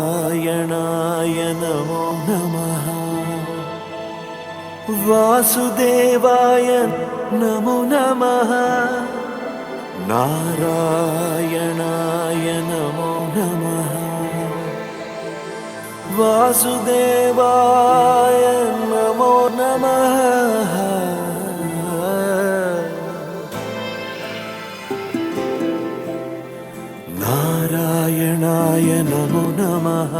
నారాయణాయ నమో నమః వాసుదేవాయ నమో నమః నారాయణాయ నమో నమః వాసుదేవాయ నమో నమః నారాయణాయ నమో నమః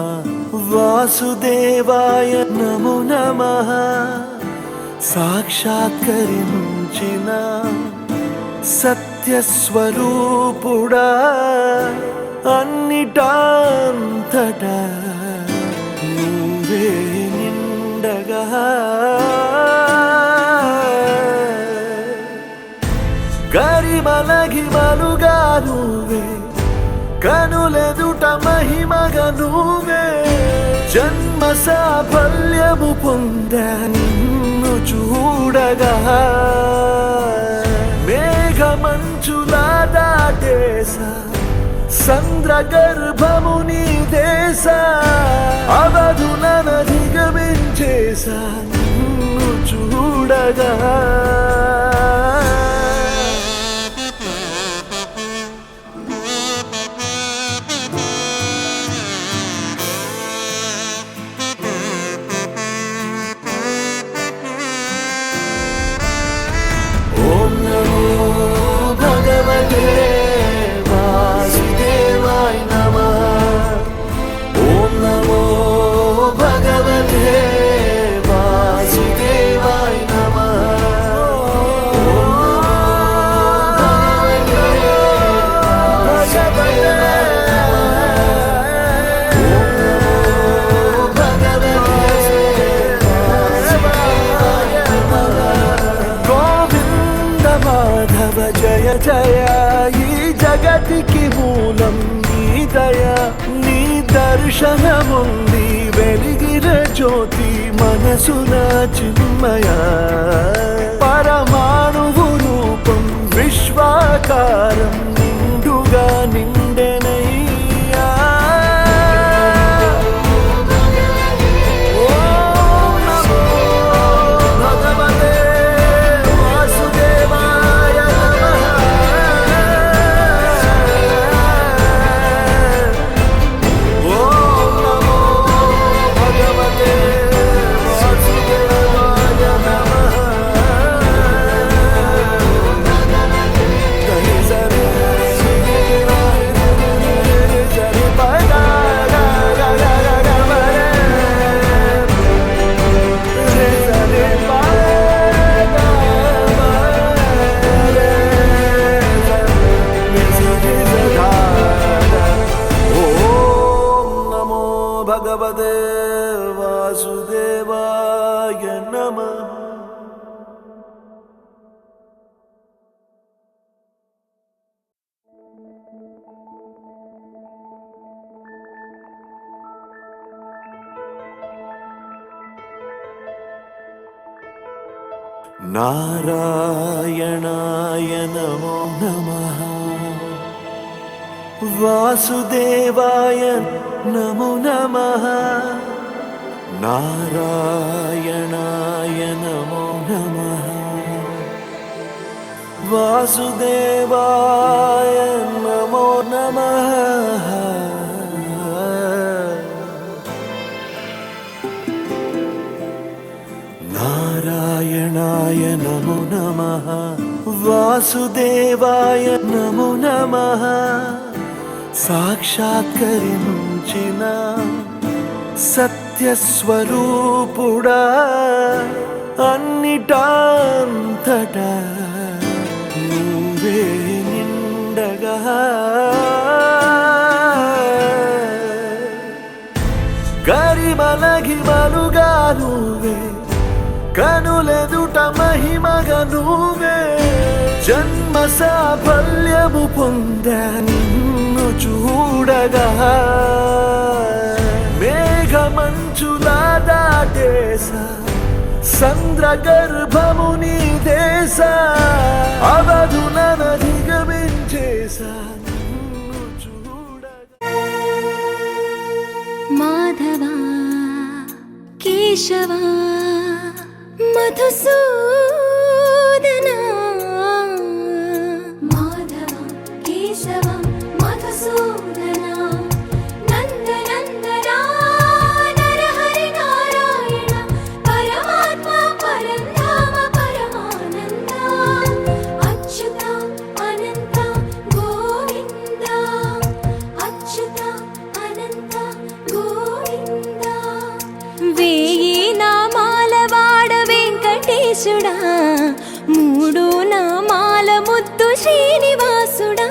వాసుదేవాయ నమో నమః సాక్షాత్కరించిన సత్యస్వరూపుడా అన్నిటాంతటా నువ్వే నిండగా గరిమలగిమలుగా నువ్వే కనులెదుట మహిమగా నువ్వే జన్మ సాఫల్యము పొందా నిన్ను చూడగా మేఘమంచులా దాటేసా సంద్ర గర్భము నీ దేశ అవధులనధిగమించేసా నిన్ను చూడగా జయ జయ ఈ జగతికి మూలం నీ దయ నీ దర్శనముంది వెలిగిన జ్యోతి మనసున చిన్మయ పరమాణువు రూపం విశ్వాకారం నిండుగా నిండెనయ్యా భగవతే వాసుదేవాయ నమః. నారాయణాయ నమో నమః వాసుదేవాయ నమో నమః నారాయణాయ నమో నమః వాసుదేవాయ నమో నమః నారాయణాయ నమో నమః వాసుదేవాయ నమో నమః సాక్షాత్కరించిన సత్యస్వరూపుడా అన్నిటాంతటా నువ్వే నిండగా గరిమలగిమలుగా నువ్వే కనులెదుట మహిమగా నువ్వే జన్మ సాఫల్యము పొందా నిన్ను చూడగా మేఘమంచులా దాటేసా సంద్ర గర్భము నీ దేశ అవధులనధిగమించేసా నిన్ను చూడగా కేశవా మధుసూదనా మాధవ కేశవ మధుసూదనా నందనందనా నరహరి నారాయణ పరమాత్మ పరంధామ పరమానంద అచ్యుత అనంత గోవింద అచ్యుత అనంత గోవింద వేయి నామాల వాడ వెంకటేశుడా మూడు నామాల ముద్దు శ్రీనివాసుడా